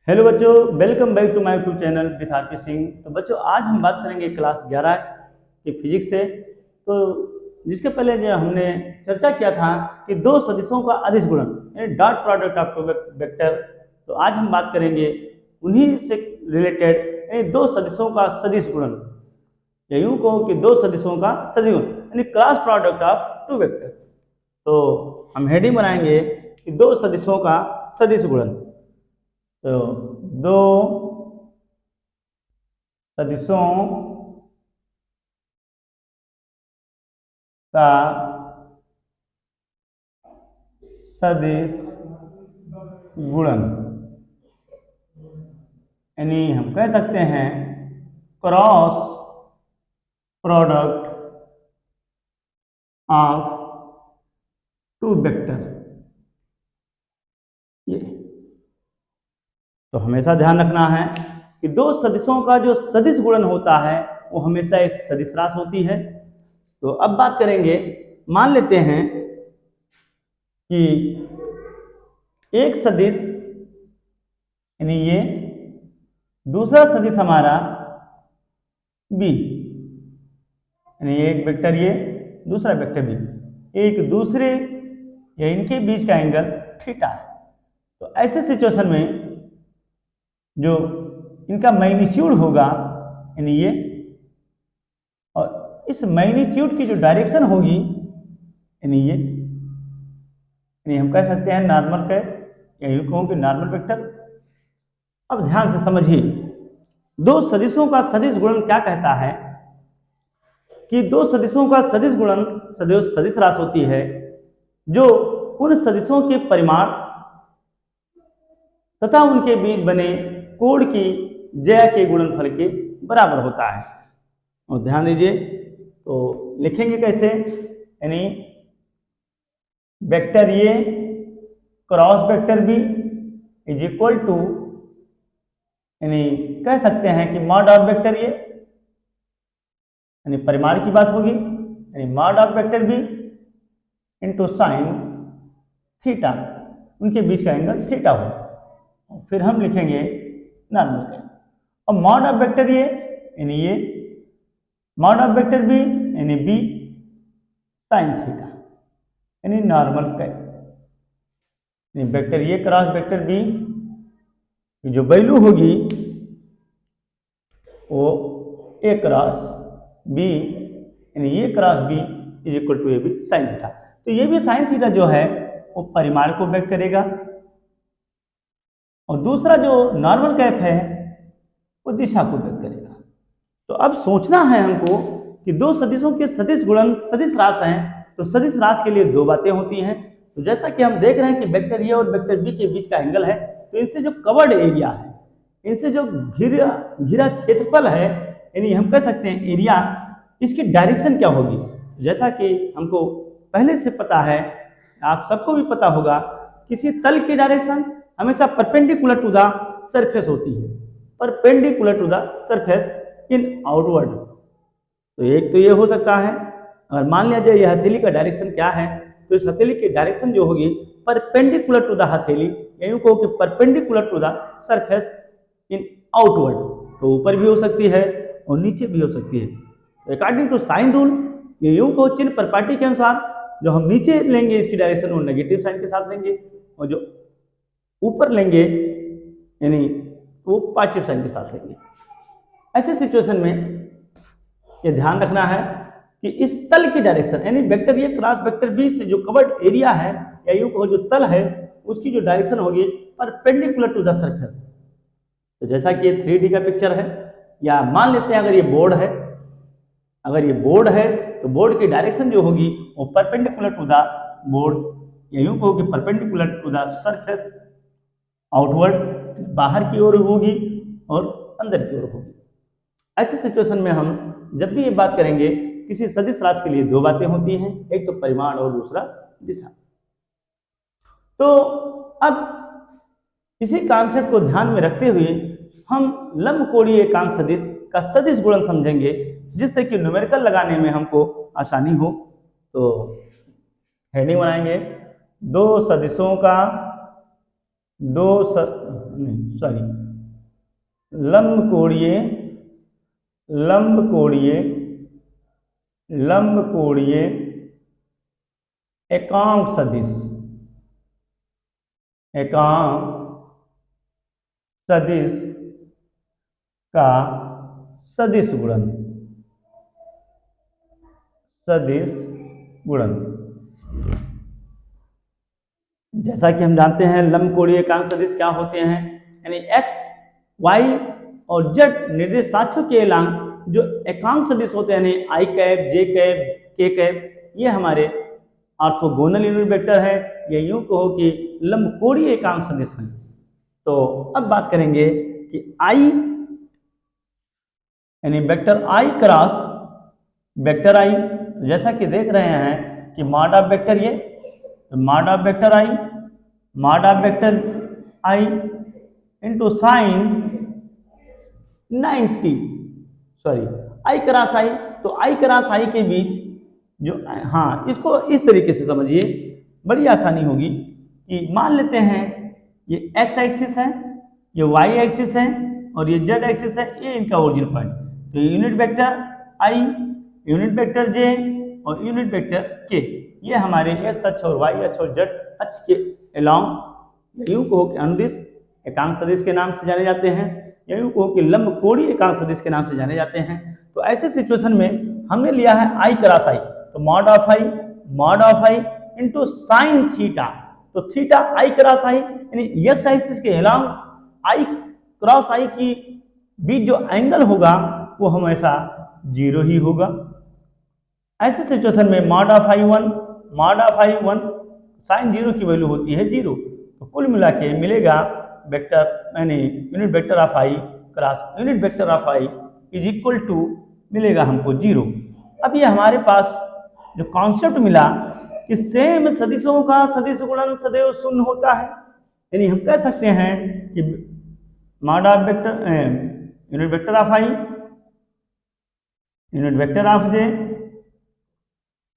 Hello बच्चों, welcome back to my YouTube channel with RP Singh. तो बच्चों, आज हम बात करेंगे क्लास 11 की फिजिक्स से। तो जिसके पहले जो हमने चर्चा किया था कि दो सदिशों का अदिश गुणन यानी dot product of two vector. तो आज हम बात करेंगे उन्हीं से रिलेटेड यानी दो सदिशों का सदिश गुणन, या यूं कहो कि दो सदिशों का सदिश गुणन यानी cross product of two vector. तो हम हेडिंग बनाएंगे कि दो सदिशों का सदिश गुणन। तो दो सदिशों का सदिश गुणन यानी हम कह सकते हैं cross product of two vector. ये तो हमेशा ध्यान रखना है कि दो सदिशों का जो सदिश गुणन होता है वो हमेशा एक सदिश राशि होती है। तो अब बात करेंगे, मान लेते हैं कि एक सदिश यानी ये दूसरा सदिश हमारा बी, यानी एक वेक्टर ये दूसरा वेक्टर बी, एक दूसरे या इनके बीच का एंगल थीटा है। तो ऐसे सिचुएशन में जो इनका मैग्नीट्यूड होगा यानी ये, और इस मैग्नीट्यूड की जो डायरेक्शन होगी यानी ये, यानी हम कह सकते हैं नॉर्मल का, या यूं कहूं कि नॉर्मल वेक्टर। अब ध्यान से समझिए, दो सदिशों का सदिश गुणन क्या कहता है कि दो सदिशों का सदिश गुणन सदिश राशि होती है जो उन सदिशों के परिमाण तथा उनके बीच बने कोण की ज्या के गुणनफल के बराबर होता है। और ध्यान दीजिए, तो लिखेंगे कैसे, यानी vector A cross vector B is equal to, यानी कह सकते हैं कि मॉड ऑफ वेक्टर ए, यानी परिमाण की बात होगी, यानी mod of vector B into sine theta, उनके बीच का एंगल थीटा हो। फिर हम लिखेंगे नॉर्मल का। और मॉड ऑफ वेक्टर ए यानी ये, मॉड ऑफ वेक्टर बी यानी बी साइन थीटा, यानी नॉर्मल का। यानी vector A cross vector B की जो वैल्यू होगी वो ए क्रॉस बी, यानी A cross B is equal to A B sine theta. तो ये भी साइन थीटा जो है वो परिमाण को व्यक्त करेगा, और दूसरा जो नॉर्मल कैप है वो दिशा को व्यक्त करेगा। तो अब सोचना है हमको कि दो सदिशों के सदिश गुणन सदिश राशि हैं, तो सदिश राशि के लिए दो बातें होती हैं। तो जैसा कि हम देख रहे हैं कि वेक्टर ए और वेक्टर बी के बीच का एंगल है, तो इनसे जो कवर्ड एरिया है, इनसे जो घिरा क्षेत्रफल है, यानी हम कह सकते हैं एरिया, इसकी डायरेक्शन क्या होगी। जैसा कि हमको पहले से पता है, आप सबको भी पता होगा, किसी तल की डायरेक्शन हमेशा परपेंडिकुलर टू द सरफेस होती है, perpendicular to the surface in outward. तो एक तो ये हो सकता है, अगर मान लिया जाए यह हथेली का डायरेक्शन क्या है, तो इस हथेली की डायरेक्शन जो होगी परपेंडिकुलर टू द हथेली, या यूं कहो कि perpendicular to the surface in outward. तो ऊपर भी हो सकती है और नीचे भी हो सकती है। अकॉर्डिंग टू साइन रूल, ये यूं कहो चिन्ह प्रॉपर्टी के अनुसार, जो हम नीचे लेंगे इसकी डायरेक्शन वो नेगेटिव साइन के साथ लेंगे, और जो ऊपर लेंगे यानी वो पॉजिटिव साइन के साथ लेंगे। ऐसे सिचुएशन में ये ध्यान रखना है कि इस तल की डायरेक्शन यानी vector A cross vector B से जो कवर्ड एरिया है, या यूं कहो जो तल है, उसकी जो डायरेक्शन होगी परपेंडिकुलर टू द सरफेस। तो जैसा कि ये 3D का पिक्चर है, या मान लेते हैं अगर ये बोर्ड है, अगर ये बोर्ड है तो बोर्ड की डायरेक्शन जो होगी वो परपेंडिकुलर टू द बोर्ड, या यूं कहो कि perpendicular to the surface outward, बाहर की ओर होगी और अंदर की ओर होगी। ऐसे सिचुएशन में हम जब भी ये बात करेंगे, किसी सदिश राशि के लिए दो बातें होती हैं, एक तो परिमाण और दूसरा दिशा। तो अब इसी कॉन्सेप्ट को ध्यान में रखते हुए हम लंबकोणीय एकांक सदिश का सदिश गुणन समझेंगे, जिससे कि न्यूमेरिकल लगाने में हमको आसानी हो। तो हेडिंग बनाएंगे, दो सदिशों का नहीं सॉरी, लंबकोणीय लंबकोणीय लंबकोणीय एकांक सदिश, एकांक सदिश का सदिश गुणन, सदिश गुणन। जैसा कि हम जानते हैं लंबकोणीय एकांक सदिश क्या होते हैं, यानी एक्स, वाई और जेड निर्देशांकों के एलांक जो एकांक सदिश होते हैं, यानी आई कैप, जे कैप, के कैप, ये हमारे ऑर्थोगोनल यूनिट वेक्टर है, या यूं कहो कि लंबकोणीय एकांक सदिश है। तो अब बात करेंगे कि आई यानी वेक्टर आई क्रॉस वेक्टर आई, जैसा कि देख रहे हैं कि मॉड ऑफ वेक्टर ये, तो mod of vector I, mod of vector I into sine 90, sorry I cross I, तो आई क्रॉस आई के बीच जो, हाँ इसको इस तरीके से समझिए, बड़ी आसानी होगी कि मान लेते हैं ये एक्स एक्सिस है, ये वाई एक्सिस है और ये जेड एक्सिस है, ये इनका ओरिजिन पॉइंट, तो यूनिट वेक्टर आई, यूनिट वेक्टर जे और यूनिट वेक्टर के, ये हमारे एक्स अक्ष और वाई अक्ष और जेड अक्ष के अलोंग यूं कहो कि अनुदिश एकांक सदिश के नाम से जाने जाते हैं, या यूं कहो कि लंबकोणीय एकांक सदिश के नाम से जाने जाते हैं। तो ऐसे सिचुएशन में हमने लिया है आई क्रॉस आई, तो mod of I into sine theta, तो थीटा आई क्रॉस आई यानी एक्स एक्सिस के अलोंग आई क्रॉस आई की बीच जो एंगल होगा वो हमेशा 0 ही होगा। ऐसे सिचुएशन में मॉड ऑफ आई 1 साइन 0 की वैल्यू होती है 0, तो कुल मिला के मिलेगा वेक्टर यानी unit vector of I cross unit vector of I is equal to मिलेगा हमको 0। अब ये हमारे पास जो कॉन्सेप्ट मिला कि सेम सदिशों का सदिश गुणन सदैव शून्य होता है, यानी हम कह सकते हैं कि mod of vector unit vector of I unit vector of J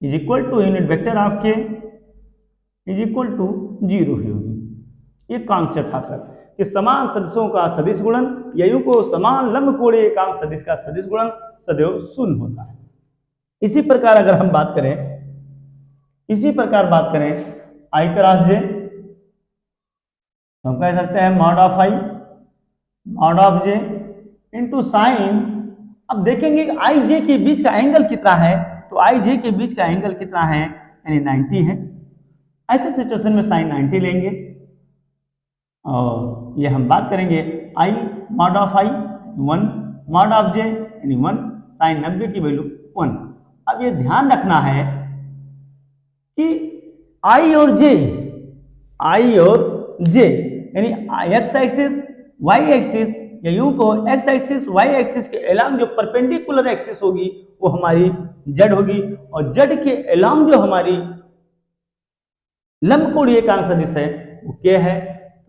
is equal to unit vector of K is equal to 0 ही होगी। ये कॉन्सेप्ट आता है कि समान सदिशों का सदिश गुणन या यूं को समान लंबकोणीय एकांक सदिश का सदिश गुणन सदैव शून्य होता है। इसी प्रकार अगर हम बात करें, आई क्रॉस जे, हम कह सकते हैं mod of J into sine, अब देखेंगे आई जे के बीच का एंगल कितना है, तो आई जे के बीच का एंगल कितना है यानी 90 है। ऐसे सिचुएशन में साइन 90 लेंगे और ये हम बात करेंगे I mod of I 1 mod of J यानी 1 साइन 90 की वैल्यू 1। अब ये ध्यान रखना है कि आई और जे यानी एक्स एक्सिस वाई एक्सिस या यूं को एक्स एक्सिस वाई एक्सिस के अलोंग जो परपेंडिकुलर एक्सिस होगी वो हमारी जेड होगी, और जेड के अलोंग जो हमारी लंबकोणीय एकांक सदिश है वो के है,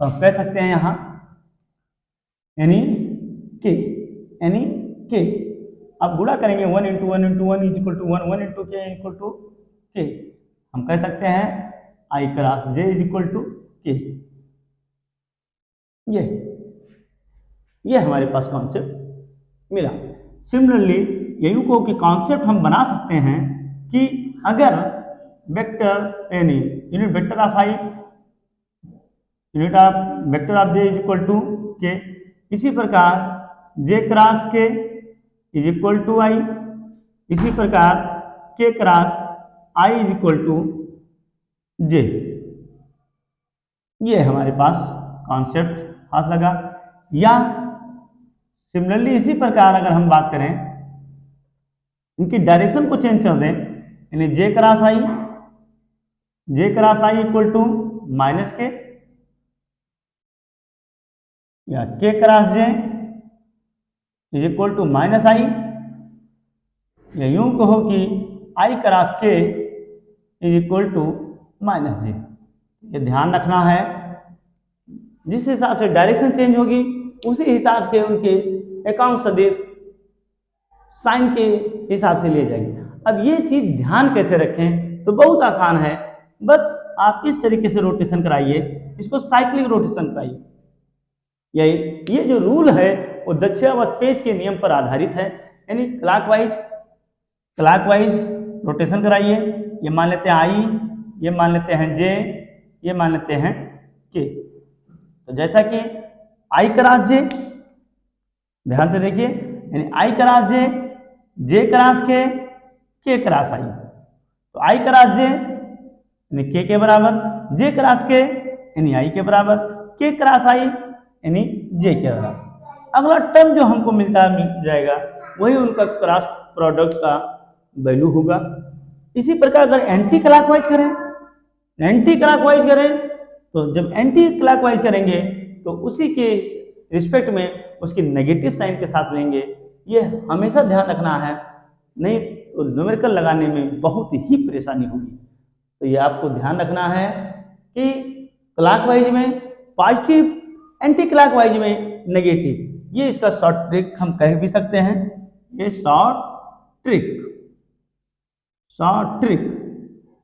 तो हम कह सकते हैं यहां यानी के। अब गुणा करेंगे 1 into 1 into 1 is equal to 1, 1 into k equal to k, हम कह सकते हैं i cross J is equal to k. ये हमारे पास कॉन्सेप्ट मिला। सिमिलरली यही को कि कॉन्सेप्ट हम बना सकते हैं कि अगर वेक्टर यानी unit vector of I unit of vector of J is equal to K, इसी प्रकार J cross K is equal to I, इसी प्रकार K cross I is equal to J. ये हमारे पास कॉन्सेप्ट हाथ लगा। या सिमिलरली इसी प्रकार अगर हम बात करें, इनकी डायरेक्शन को चेंज कर दें, यानी J cross I equal to minus K, या K cross J is equal to minus I, या यूं कहो कि I cross K is equal to minus J. ये ध्यान रखना है, जिस हिसाब से डायरेक्शन चेंज होगी उसी हिसाब से उनके एकांक सदिश साइन के हिसाब से लिए जाएंगे। अब ये चीज ध्यान कैसे रखें, तो बहुत आसान है, बस आप इस तरीके से रोटेशन कराइए, इसको साइक्लिक रोटेशन कराइए। ये जो रूल है वो दक्षिणावर्त पेज के नियम पर आधारित है, यानी क्लॉकवाइज रोटेशन कराइए। ये मान लेते हैं आई, ये मान लेते हैं जे, ये मान लेते हैं के। तो जैसा कि आई क्रॉस जे, ध्यान से देखिए, यानी आई क्रॉस जे क्रॉस के क्रॉस आई। तो आई क्रॉस जे यानी के बराबर, जे क्रॉस के यानी आई के बराबर, के क्रॉस आई यानी जे के बराबर। अगला टर्म जो हमको मिल जाएगा वही उनका क्रॉस प्रोडक्ट का वैल्यू होगा। इसी प्रकार अगर एंटी क्लॉकवाइज करें तो जब एंटी क्लॉकवाइज करेंगे तो उसी के रिस्पेक्ट में उसकी नेगेटिव साइन के साथ लेंगे। ये हमेशा ध्यान रखना है, नहीं तो न्यूमेरिकल लगाने में बहुत ही परेशानी होगी। तो ये आपको ध्यान रखना है कि क्लॉकवाइज में पॉजिटिव, एंटी क्लॉकवाइज में नेगेटिव। ये इसका शॉर्ट ट्रिक हम कह भी सकते हैं, ये शॉर्ट ट्रिक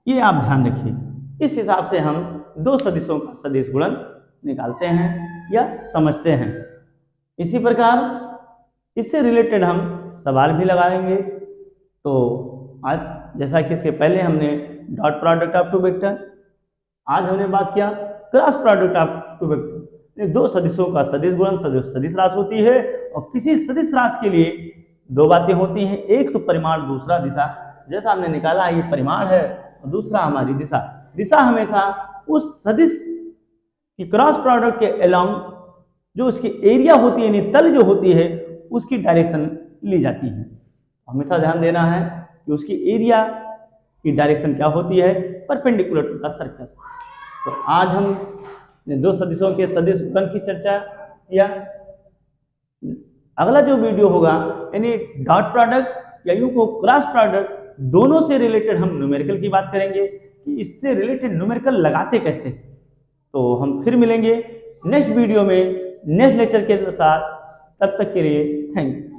ये आप ध्यान रखिए। इस हिसाब से हम दो सदिशों का सदिश गुणन निकालते हैं या समझते हैं। इसी प्रकार इससे रिलेटेड हम सवाल भी लगाएंगे। तो आज जैसा कि इसके पहले हमने dot product of two vector, आज हमने बात किया cross product of two vector. दो सदिशों का सदिश गुणन सदिश राशि होती है, और किसी सदिश राशि के लिए दो बातें होती हैं, एक तो परिमाण, दूसरा दिशा। जैसा हमने निकाला ये परिमाण है और दूसरा हमारी दिशा। दिशा हमेशा उस सदिश की क्रॉस प्रोडक्ट के अलोंग जो उसकी एरिया होती है, यानी तल जो होती है, उसकी डायरेक्शन ली जाती है। हमेशा ध्यान देना है कि उसकी एरिया की डायरेक्शन क्या होती है, परपेंडिकुलर टू द सर्कल। तो आज हम दो सदिशों के सदिश गुणन की चर्चा किया। अगला जो वीडियो होगा यानी डॉट प्रोडक्ट या यूं को क्रॉस प्रोडक्ट, दोनों से रिलेटेड हम न्यूमेरिकल की बात करेंगे कि इससे रिलेटेड न्यूमेरिकल लगाते कैसे। तो हम फिर मिलेंगे नेक्स्ट वीडियो में नेक्स्ट लेक्चर के साथ। तब तक के लिए थैंक यू।